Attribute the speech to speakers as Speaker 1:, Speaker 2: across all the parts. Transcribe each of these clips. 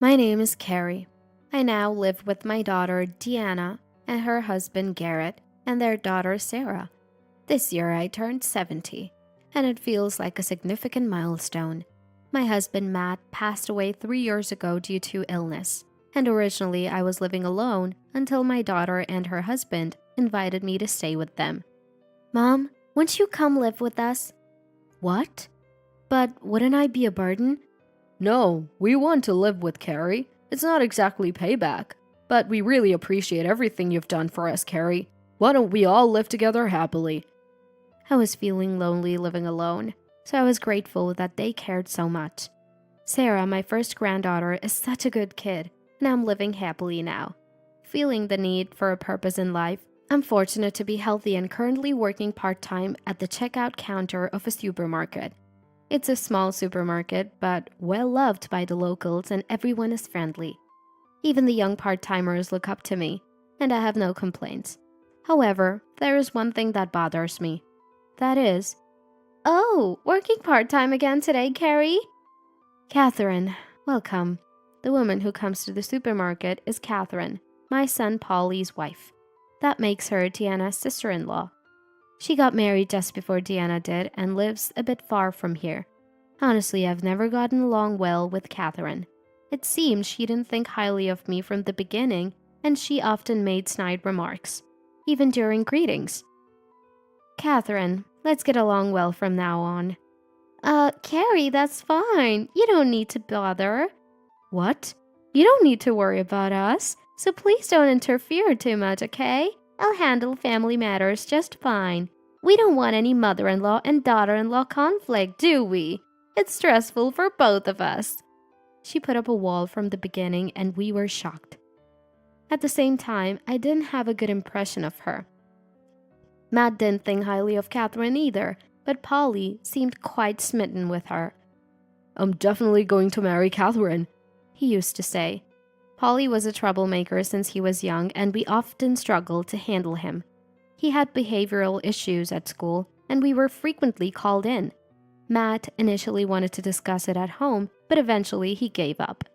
Speaker 1: My name is Carrie. I now live with my daughter Deanna and her husband Garrett and their daughter Sarah. This year I turned 70, and it feels like a significant milestone. My husband Matt passed away 3 years ago due to illness, and originally I was living alone until my daughter and her husband invited me to stay with them. Mom, won't you come live with us? What? But wouldn't I be a burden?
Speaker 2: No, we want to live with Carrie. It's not exactly payback, but we really appreciate everything you've done for us, Carrie. Why don't we all live together happily?
Speaker 1: I was feeling lonely living alone, so I was grateful that they cared so much. Sarah, my first granddaughter, is such a good kid, and I'm living happily now. Feeling the need for a purpose in life, I'm fortunate to be healthy and currently working part-time at the checkout counter of a supermarket. It's a small supermarket, but well-loved by the locals and everyone is friendly. Even the young part-timers look up to me, and I have no complaints. However, there is one thing that bothers me. That is, oh, working part-time again today, Carrie? Catherine, welcome. The woman who comes to the supermarket is Catherine, my son Polly's wife. That makes her Deanna's sister-in-law. She got married just before Deanna did and lives a bit far from here. Honestly, I've never gotten along well with Catherine. It seems she didn't think highly of me from the beginning, and she often made snide remarks, even during greetings. Catherine, let's get along well from now on. Carrie, that's fine. You don't need to bother. What? You don't need to worry about us, so please don't interfere too much, okay? I'll handle family matters just fine. We don't want any mother-in-law and daughter-in-law conflict, do we? It's stressful for both of us. She put up a wall from the beginning and we were shocked. At the same time, I didn't have a good impression of her. Matt didn't think highly of Catherine either, but Polly seemed quite smitten with her.
Speaker 2: I'm definitely going to marry Catherine,
Speaker 1: he used to say. Polly was a troublemaker since he was young, and we often struggled to handle him. He had behavioral issues at school, and we were frequently called in. Matt initially wanted to discuss it at home, but eventually he gave up.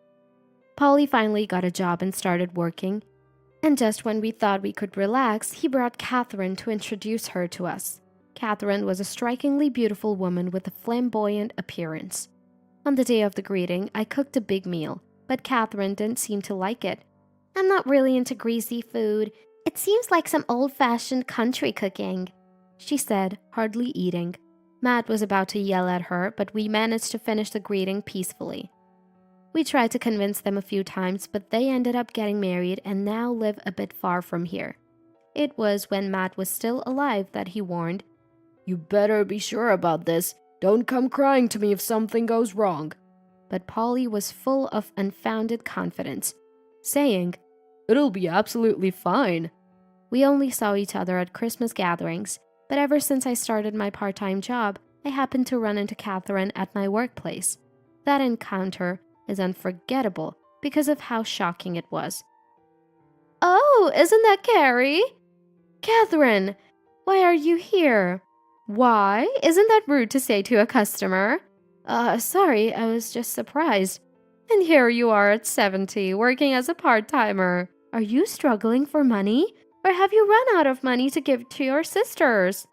Speaker 1: Polly finally got a job and started working, and just when we thought we could relax, he brought Catherine to introduce her to us. Catherine was a strikingly beautiful woman with a flamboyant appearance. On the day of the greeting, I cooked a big meal, but Catherine didn't seem to like it. I'm not really into greasy food. It seems like some old-fashioned country cooking, she said, hardly eating. Matt was about to yell at her, but we managed to finish the greeting peacefully. We tried to convince them a few times, but they ended up getting married and now live a bit far from here. It was when Matt was still alive that he warned,
Speaker 2: You better be sure about this. Don't come crying to me if something goes wrong.
Speaker 1: But Polly was full of unfounded confidence, saying,
Speaker 2: It'll be absolutely fine.
Speaker 1: We only saw each other at Christmas gatherings, but ever since I started my part-time job, I happened to run into Catherine at my workplace. That encounter is unforgettable because of how shocking it was. Oh, isn't that Carrie? Catherine, why are you here? Why? Isn't that rude to say to a customer? Sorry, I was just surprised. And here you are at 70, working as a part-timer. Are you struggling for money? Or have you run out of money to give to your sisters?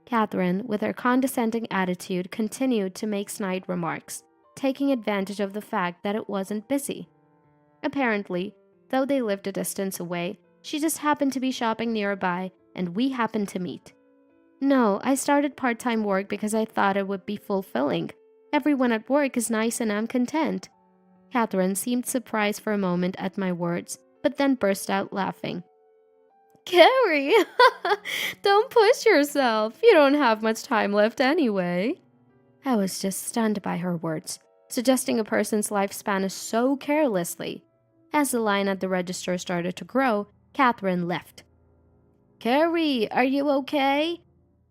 Speaker 1: Catherine, with her condescending attitude, continued to make snide remarks, taking advantage of the fact that it wasn't busy. Apparently, though they lived a distance away, she just happened to be shopping nearby, and we happened to meet. No, I started part-time work because I thought it would be fulfilling. Everyone at work is nice and I'm content. Catherine seemed surprised for a moment at my words, but then burst out laughing. Carrie, don't push yourself. You don't have much time left anyway. I was just stunned by her words, suggesting a person's lifespan is so carelessly. As the line at the register started to grow, Catherine left. Carrie, are you okay?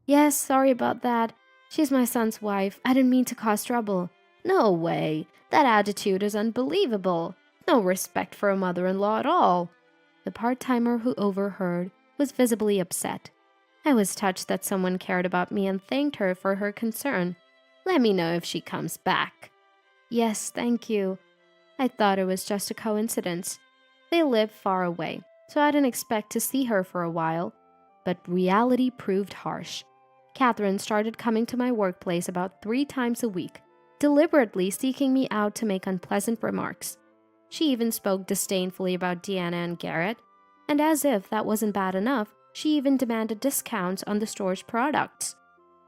Speaker 1: Yes, sorry about that. She's my son's wife. I didn't mean to cause trouble. No way. That attitude is unbelievable. No respect for a mother-in-law at all. The part-timer who overheard was visibly upset. I was touched that someone cared about me and thanked her for her concern. Let me know if she comes back. Yes, thank you. I thought it was just a coincidence. They live far away, so I didn't expect to see her for a while. But reality proved harsh. Catherine started coming to my workplace about 3 times a week, deliberately seeking me out to make unpleasant remarks. She even spoke disdainfully about Deanna and Garrett, and as if that wasn't bad enough, she even demanded discounts on the store's products.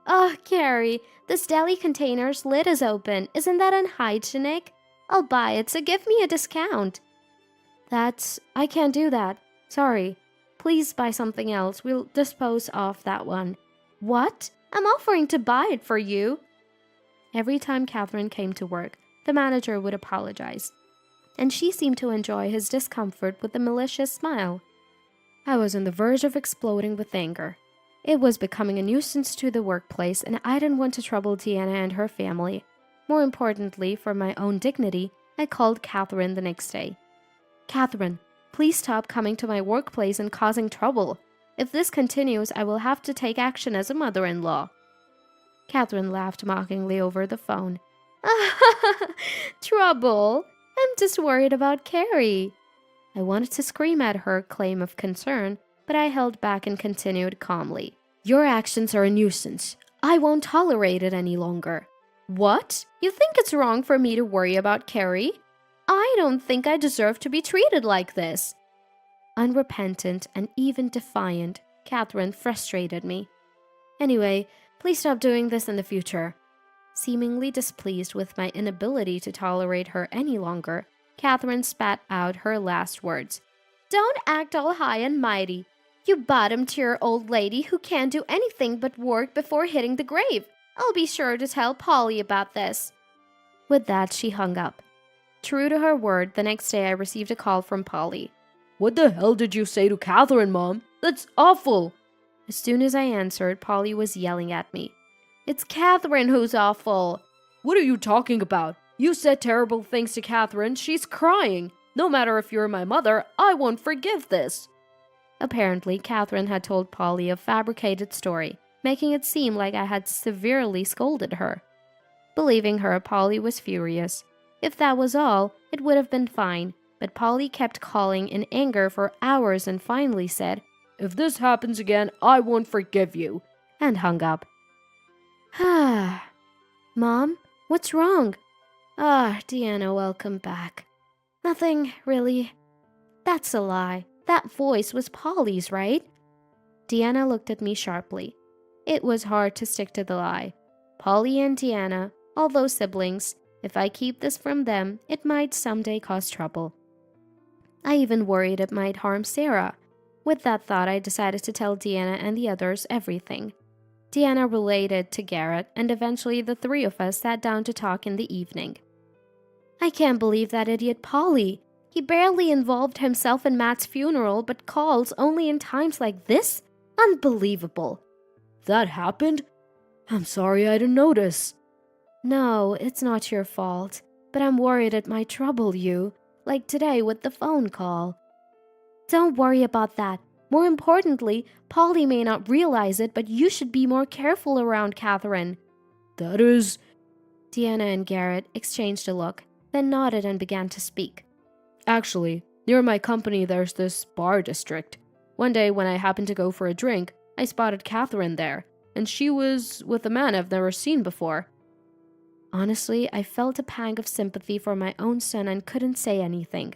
Speaker 1: "Oh, Carrie, this deli container's lid is open. Isn't that unhygienic? I'll buy it, so give me a discount." I can't do that. Sorry. Please buy something else. We'll dispose of that one." "What? I'm offering to buy it for you." Every time Catherine came to work, the manager would apologize, and she seemed to enjoy his discomfort with a malicious smile. I was on the verge of exploding with anger. It was becoming a nuisance to the workplace, and I didn't want to trouble Deanna and her family. More importantly, for my own dignity, I called Catherine the next day. "Catherine, please stop coming to my workplace and causing trouble. If this continues, I will have to take action as a mother-in-law." Catherine laughed mockingly over the phone. "Trouble? I'm just worried about Carrie." I wanted to scream at her claim of concern, but I held back and continued calmly. "Your actions are a nuisance. I won't tolerate it any longer." "What? You think it's wrong for me to worry about Carrie? I don't think I deserve to be treated like this." Unrepentant and even defiant, Catherine frustrated me. "Anyway, please stop doing this in the future." Seemingly displeased with my inability to tolerate her any longer, Catherine spat out her last words. "Don't act all high and mighty. You bottom-tier old lady who can't do anything but work before hitting the grave. I'll be sure to tell Polly about this." With that, she hung up. True to her word, the next day I received a call from Polly.
Speaker 2: "What the hell did you say to Catherine, Mom? That's awful!"
Speaker 1: As soon as I answered, Polly was yelling at me. "It's Catherine who's awful."
Speaker 2: "What are you talking about? You said terrible things to Catherine. She's crying. No matter if you're my mother, I won't forgive this."
Speaker 1: Apparently, Catherine had told Polly a fabricated story, making it seem like I had severely scolded her. Believing her, Polly was furious. If that was all, it would have been fine, but Polly kept calling in anger for hours and finally said,
Speaker 2: "If this happens again, I won't forgive you,"
Speaker 1: and hung up. "Mom, what's wrong?" Deanna, welcome back." "Nothing, really." "That's a lie. That voice was Polly's, right?" Deanna looked at me sharply. It was hard to stick to the lie. Polly and Deanna, although siblings, if I keep this from them, it might someday cause trouble. I even worried it might harm Sarah. With that thought, I decided to tell Deanna and the others everything. Deanna related to Garrett, and eventually the 3 of us sat down to talk in the evening. "I can't believe that idiot Polly. He barely involved himself in Matt's funeral, but calls only in times like this? Unbelievable."
Speaker 2: "That happened? I'm sorry I didn't notice."
Speaker 1: "No, it's not your fault, but I'm worried it might trouble you, like today with the phone call." "Don't worry about that. More importantly, Polly may not realize it, but you should be more careful around Catherine."
Speaker 2: "That is..."
Speaker 1: Deanna and Garrett exchanged a look, then nodded and began to speak.
Speaker 2: "Actually, near my company there's this bar district. One day when I happened to go for a drink, I spotted Catherine there, and she was with a man I've never seen before." Honestly, I felt a pang of sympathy for my own son and couldn't say anything.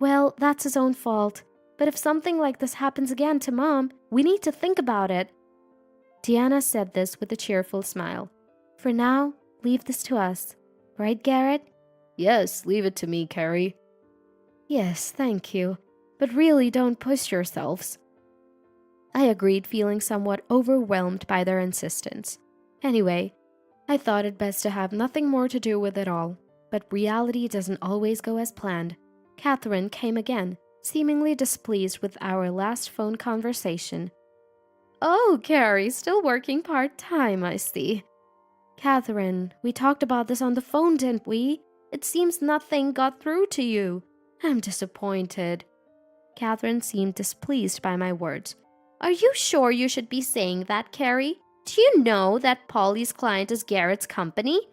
Speaker 2: "Well, that's his own fault. But if something like this happens again to Mom, we need to think about it." Deanna said this with a cheerful smile. "For now, leave this to us. Right, Garrett?" "Yes, leave it to me, Carrie."
Speaker 1: "Yes, thank you. But really don't push yourselves." I agreed, feeling somewhat overwhelmed by their insistence. Anyway, I thought it best to have nothing more to do with it all. But reality doesn't always go as planned. Catherine came again, seemingly displeased with our last phone conversation. "Oh, Carrie, still working part-time, I see." "Catherine, we talked about this on the phone, didn't we? It seems nothing got through to you. I'm disappointed." Catherine seemed displeased by my words. "Are you sure you should be saying that, Carrie? Do you know that Polly's client is Garrett's company?"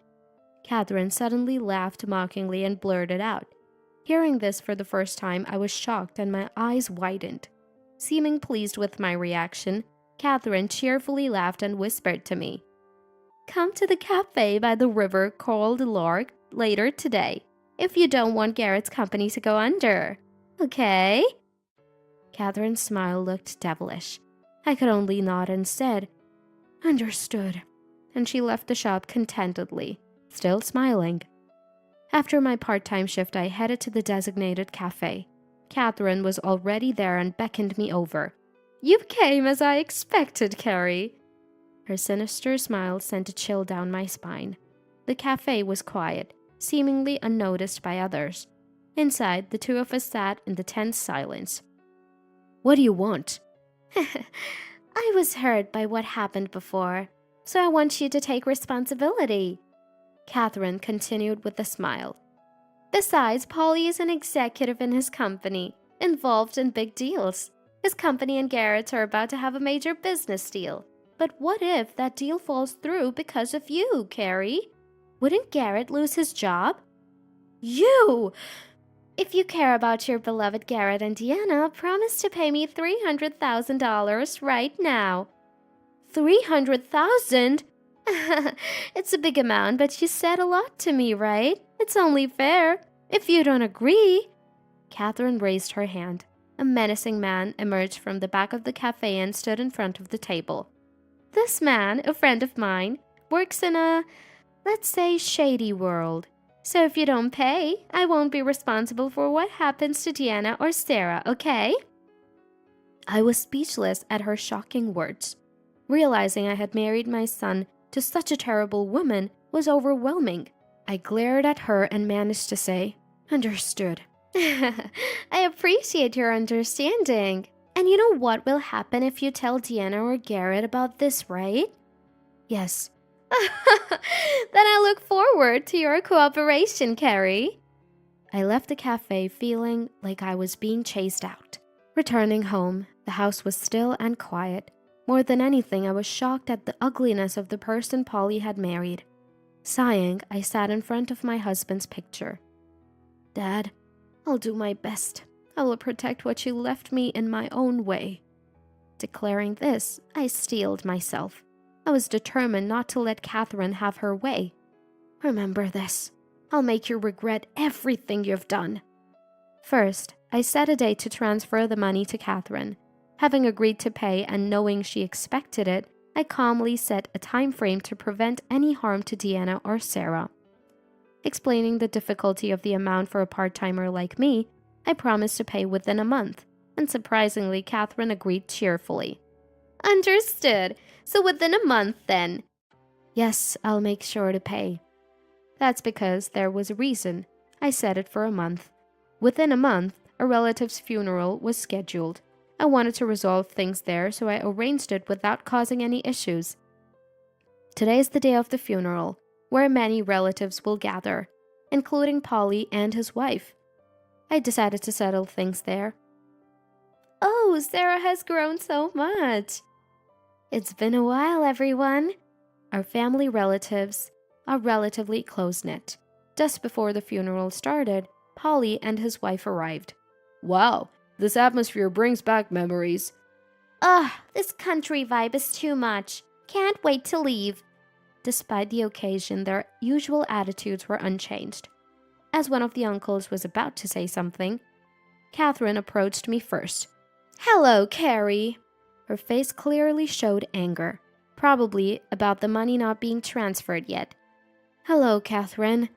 Speaker 1: Catherine suddenly laughed mockingly and blurted out, Hearing this for the first time, I was shocked and my eyes widened. Seeming pleased with my reaction, Catherine cheerfully laughed and whispered to me, "Come to the cafe by the river called Lark later today, if you don't want Garrett's company to go under. Okay?" Catherine's smile looked devilish. I could only nod and said, "Understood," and she left the shop contentedly, still smiling. After my part-time shift, I headed to the designated cafe. Catherine was already there and beckoned me over. "You came as I expected, Carrie." Her sinister smile sent a chill down my spine. The cafe was quiet, seemingly unnoticed by others. Inside, the two of us sat in the tense silence. "What do you want?" "I was hurt by what happened before, so I want you to take responsibility," Catherine continued with a smile. "Besides, Polly is an executive in his company, involved in big deals. His company and Garrett are about to have a major business deal. But what if that deal falls through because of you, Carrie? Wouldn't Garrett lose his job?" "You! If you care about your beloved Garrett and Deanna, promise to pay me $300,000 right now." "300,000? It's a big amount, but you said a lot to me, right? It's only fair. If you don't agree..." Catherine raised her hand. A menacing man emerged from the back of the cafe and stood in front of the table. "This man, a friend of mine, works in a, let's say, shady world. So if you don't pay, I won't be responsible for what happens to Deanna or Sarah, okay?" I was speechless at her shocking words. Realizing I had married my son to such a terrible woman was overwhelming. I glared at her and managed to say, "Understood." "I appreciate your understanding. And you know what will happen if you tell Deanna or Garrett about this, right?" "Yes." "Then I look forward to your cooperation, Carrie." I left the cafe feeling like I was being chased out. Returning home, the house was still and quiet. More than anything, I was shocked at the ugliness of the person Polly had married. Sighing, I sat in front of my husband's picture. "Dad, I'll do my best. I will protect what you left me in my own way." Declaring this, I steeled myself. I was determined not to let Catherine have her way. "Remember this. I'll make you regret everything you've done." First, I set a date to transfer the money to Catherine. Having agreed to pay and knowing she expected it, I calmly set a time frame to prevent any harm to Deanna or Sarah. Explaining the difficulty of the amount for a part-timer like me, I promised to pay within a month, and surprisingly, Catherine agreed cheerfully. "Understood. So within a month, then?" "Yes, I'll make sure to pay." That's because there was a reason. I set it for a month. Within a month, a relative's funeral was scheduled. I wanted to resolve things there, so I arranged it without causing any issues. Today is the day of the funeral, where many relatives will gather, including Polly and his wife. I decided to settle things there. "Oh, Sarah has grown so much." "It's been a while, everyone." Our family relatives are relatively close-knit. Just before the funeral started, Polly and his wife arrived.
Speaker 2: "Wow, this atmosphere brings back memories."
Speaker 1: "Ugh, this country vibe is too much. Can't wait to leave." Despite the occasion, their usual attitudes were unchanged. As one of the uncles was about to say something, Catherine approached me first. "Hello, Carrie." Her face clearly showed anger, probably about the money not being transferred yet. "Hello, Catherine."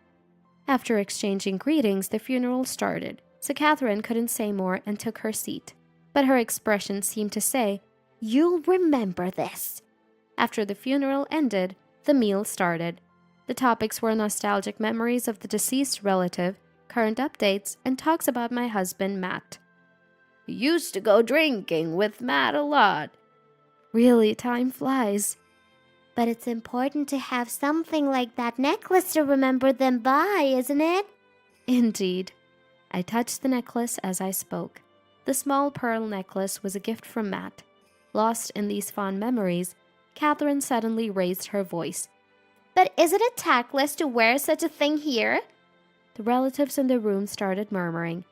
Speaker 1: After exchanging greetings, the funeral started, so Catherine couldn't say more and took her seat. But her expression seemed to say, "You'll remember this." After the funeral ended, the meal started. The topics were nostalgic memories of the deceased relative, current updates, and talks about my husband, Matt.
Speaker 2: "Used to go drinking with Matt a lot."
Speaker 1: "Really, time flies."
Speaker 3: "But it's important to have something like that necklace to remember them by, isn't it?"
Speaker 1: "Indeed." I touched the necklace as I spoke. The small pearl necklace was a gift from Matt. Lost in these fond memories, Catherine suddenly raised her voice.
Speaker 3: "But is it a tactless to wear such a thing here?"
Speaker 1: The relatives in the room started murmuring.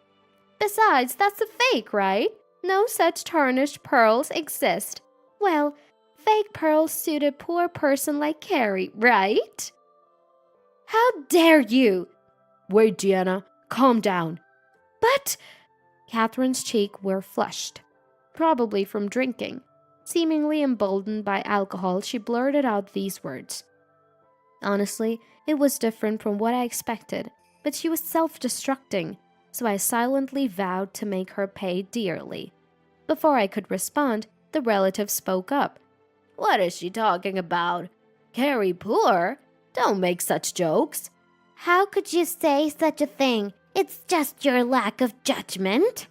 Speaker 1: Besides, that's a fake, right? No such tarnished pearls exist. Well, fake pearls suit a poor person like Carrie, right? How dare you?
Speaker 2: Wait, Deanna, calm down.
Speaker 1: But Catherine's cheeks were flushed, probably from drinking. Seemingly emboldened by alcohol, she blurted out these words. Honestly, it was different from what I expected, but she was self-destructing, so I silently vowed to make her pay dearly. Before I could respond, the relative spoke up. What is she talking about? Carrie poor? Don't make such jokes.
Speaker 3: How could you say such a thing? It's just your lack of judgment.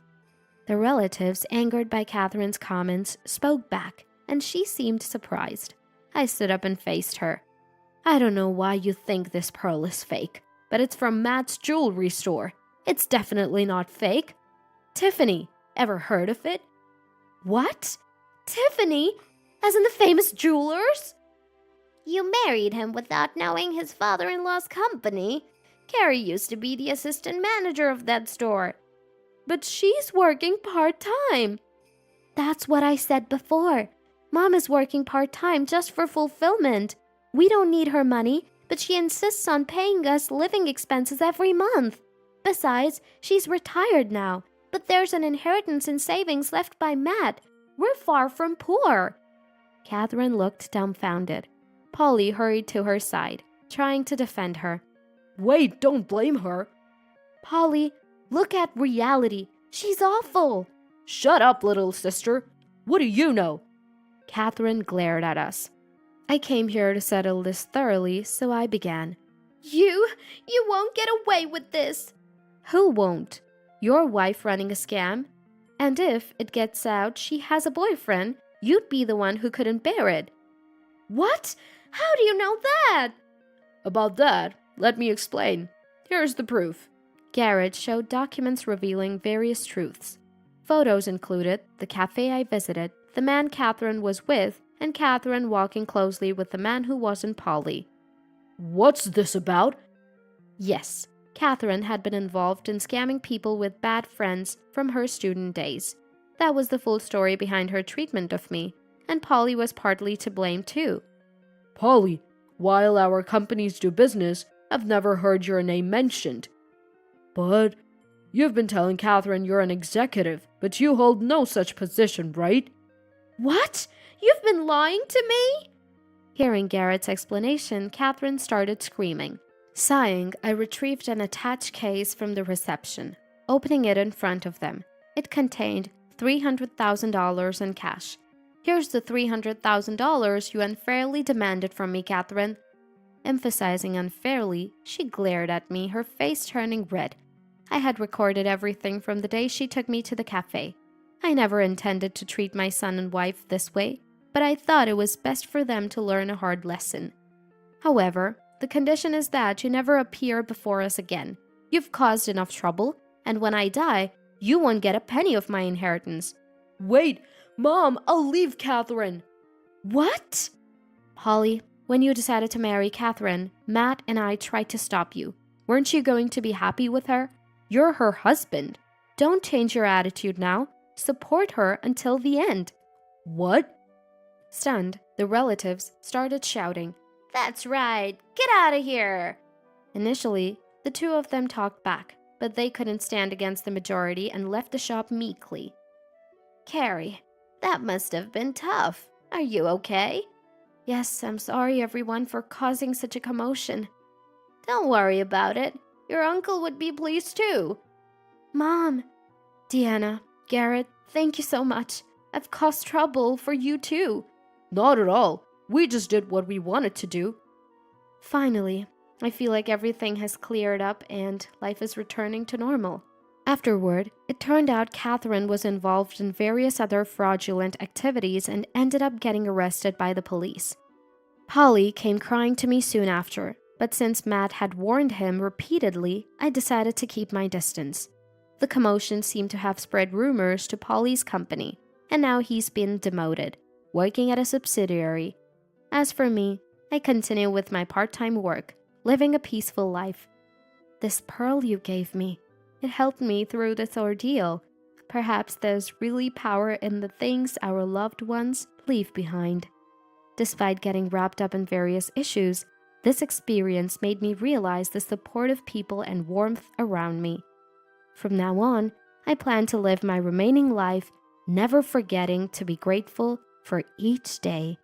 Speaker 1: The relatives, angered by Catherine's comments, spoke back, and she seemed surprised. I stood up and faced her. I don't know why you think this pearl is fake, but it's from Matt's jewelry store. It's definitely not fake. Tiffany, ever heard of it? What? Tiffany? As in the famous jewelers?
Speaker 3: You married him without knowing his father-in-law's company. Carrie used to be the assistant manager of that store.
Speaker 1: But she's working part-time. That's what I said before. Mom is working part-time just for fulfillment. We don't need her money, but she insists on paying us living expenses every month. Besides, she's retired now, but there's an inheritance and savings left by Matt. We're far from poor. Catherine looked dumbfounded. Polly hurried to her side, trying to defend her.
Speaker 2: Wait, don't blame her.
Speaker 1: Polly, look at reality. She's awful.
Speaker 2: Shut up, little sister. What do you know?
Speaker 1: Catherine glared at us. I came here to settle this thoroughly, so I began. You won't get away with this. Who won't? Your wife running a scam? And if it gets out she has a boyfriend, you'd be the one who couldn't bear it. What? How do you know that?
Speaker 2: About that, let me explain. Here's the proof.
Speaker 1: Garrett showed documents revealing various truths. Photos included the cafe I visited, the man Catherine was with, and Catherine walking closely with the man who wasn't Polly.
Speaker 2: What's this about?
Speaker 1: Yes, Catherine had been involved in scamming people with bad friends from her student days. That was the full story behind her treatment of me, and Polly was partly to blame too.
Speaker 2: Polly, while our companies do business, I've never heard your name mentioned. But you've been telling Catherine you're an executive, but you hold no such position, right?
Speaker 1: What? You've been lying to me? Hearing Garrett's explanation, Catherine started screaming. Sighing, I retrieved an attached case from the reception, opening it in front of them. It contained $300,000 in cash. Here's the $300,000 you unfairly demanded from me, Catherine. Emphasizing unfairly, she glared at me, her face turning red. I had recorded everything from the day she took me to the cafe. I never intended to treat my son and wife this way, but I thought it was best for them to learn a hard lesson. However, the condition is that you never appear before us again. You've caused enough trouble, and when I die, you won't get a penny of my inheritance.
Speaker 2: Wait, Mom, I'll leave Catherine.
Speaker 1: What? Polly, when you decided to marry Catherine, Matt and I tried to stop you. Weren't you going to be happy with her? You're her husband. Don't change your attitude now. Support her until the end.
Speaker 2: What?
Speaker 1: Stunned, the relatives started shouting,
Speaker 3: That's right. Get out of here.
Speaker 1: Initially, the two of them talked back, but they couldn't stand against the majority and left the shop meekly.
Speaker 3: Carrie, that must have been tough. Are you okay?
Speaker 1: Yes, I'm sorry everyone for causing such a commotion.
Speaker 3: Don't worry about it. Your uncle would be pleased too.
Speaker 1: Mom, Deanna, Garrett, thank you so much. I've caused trouble for you too.
Speaker 2: Not at all. We just did what we wanted to do.
Speaker 1: Finally, I feel like everything has cleared up and life is returning to normal. Afterward, it turned out Catherine was involved in various other fraudulent activities and ended up getting arrested by the police. Polly came crying to me soon after, but since Matt had warned him repeatedly, I decided to keep my distance. The commotion seemed to have spread rumors to Polly's company, and now he's been demoted, working at a subsidiary. As for me, I continue with my part-time work, living a peaceful life. This pearl you gave me, it helped me through this ordeal. Perhaps there's really power in the things our loved ones leave behind. Despite getting wrapped up in various issues, this experience made me realize the supportive people and warmth around me. From now on, I plan to live my remaining life never forgetting to be grateful for each day